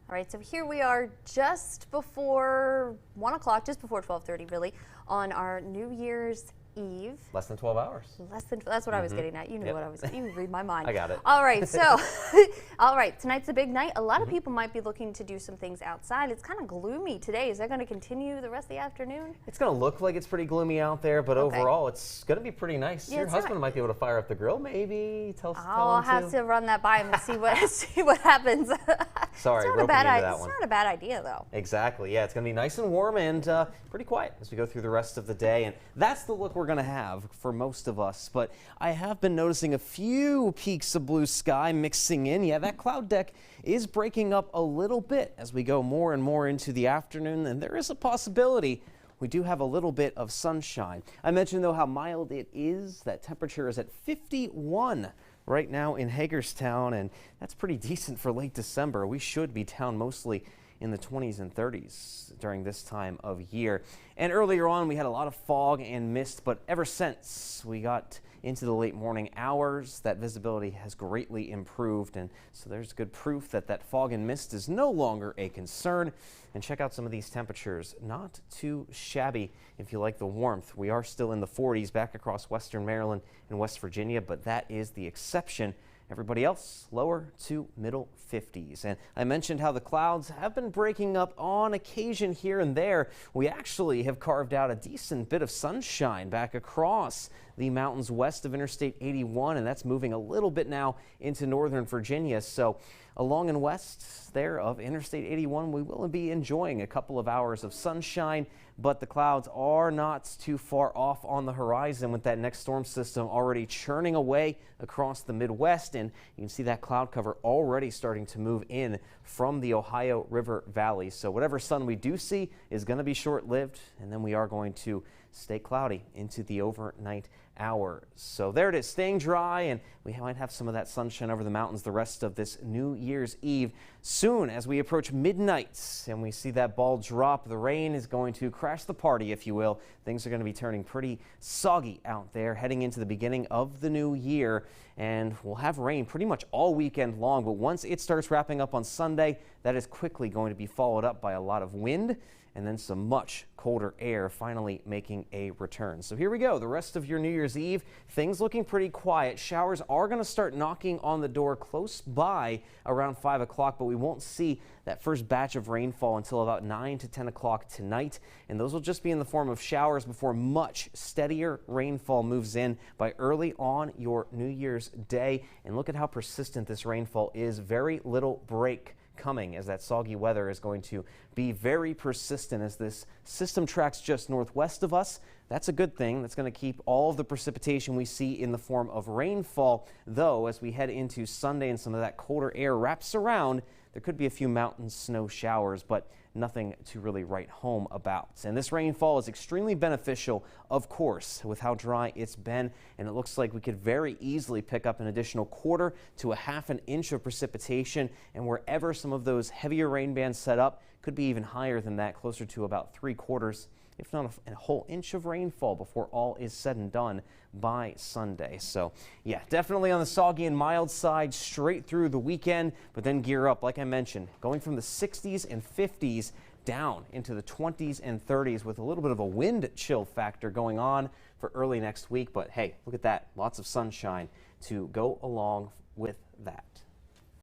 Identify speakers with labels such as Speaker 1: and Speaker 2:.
Speaker 1: All right, so here we are just before 1 o'clock, just before 12:30 really, on our New Year's Eve.
Speaker 2: Less than 12 hours.
Speaker 1: That's what I was getting at. You knew what I was, you read my mind.
Speaker 2: I got it.
Speaker 1: All right, so, all right, tonight's a big night. A lot of people might be looking to do some things outside. It's kind of gloomy today. Is that going to continue the rest of the afternoon?
Speaker 2: It's going to look like it's pretty gloomy out there, but overall it's going to be pretty nice.
Speaker 1: Yeah,
Speaker 2: Your husband might be able to fire up the grill, maybe.
Speaker 1: I'll have to run that by him and see what see what happens.
Speaker 2: Sorry,
Speaker 1: it's not a bad idea, though.
Speaker 2: Exactly. Yeah, it's going to be nice and warm and pretty quiet as we go through the rest of the day. And that's the look we're going to have for most of us. But I have been noticing a few peaks of blue sky mixing in. Yeah, that cloud deck is breaking up a little bit as we go more and more into the afternoon. And there is a possibility we do have a little bit of sunshine. I mentioned, though, how mild it is. That temperature is at 51 right now in Hagerstown, and that's pretty decent for late December. We should be down mostly in the 20s and 30s during this time of year. And earlier on, we had a lot of fog and mist, but ever since we got into the late morning hours, that visibility has greatly improved. And so there's good proof that that fog and mist is no longer a concern. And check out some of these temperatures. Not too shabby if you like the warmth. We are still in the 40s back across western Maryland and West Virginia, but that is the exception. Everybody else lower to middle 50s. And I mentioned how the clouds have been breaking up on occasion here and there. We actually have carved out a decent bit of sunshine back across the mountains west of Interstate 81, and that's moving a little bit now into northern Virginia. So along and west there of Interstate 81, we will be enjoying a couple of hours of sunshine, but the clouds are not too far off on the horizon with that next storm system already churning away across the Midwest. And you can see that cloud cover already starting to move in from the Ohio River Valley. So whatever sun we do see is going to be short-lived, and then we are going to stay cloudy into the overnight hours. So there it is, staying dry, and we might have some of that sunshine over the mountains the rest of this New Year's Eve. Soon as we approach midnight and we see that ball drop, the rain is going to crash the party, if you will. Things are going to be turning pretty soggy out there heading into the beginning of the new year, and we'll have rain pretty much all weekend long. But once it starts wrapping up on Sunday, that is quickly going to be followed up by a lot of wind and then some much colder air finally making a return. So here we go, the rest of your New Year's Eve, things looking pretty quiet. Showers are going to start knocking on the door close by around 5 o'clock, but we won't see that first batch of rainfall until about 9 to 10 o'clock tonight. And those will just be in the form of showers before much steadier rainfall moves in by early on your New Year's Day. And look at how persistent this rainfall is. Very little break coming, as that soggy weather is going to be very persistent as this system tracks just northwest of us. That's a good thing. That's going to keep all of the precipitation we see in the form of rainfall, though as we head into Sunday and some of that colder air wraps around, there could be a few mountain snow showers, but nothing to really write home about. And this rainfall is extremely beneficial, of course, with how dry it's been. And it looks like we could very easily pick up an additional quarter to a half an inch of precipitation. And wherever some of those heavier rain bands set up, could be even higher than that, closer to about 3/4, if not a whole inch of rainfall before all is said and done by Sunday. So yeah, definitely on the soggy and mild side straight through the weekend, but then gear up, like I mentioned, going from the 60s and 50s down into the 20s and 30s with a little bit of a wind chill factor going on for early next week. But hey, look at that, lots of sunshine to go along with that.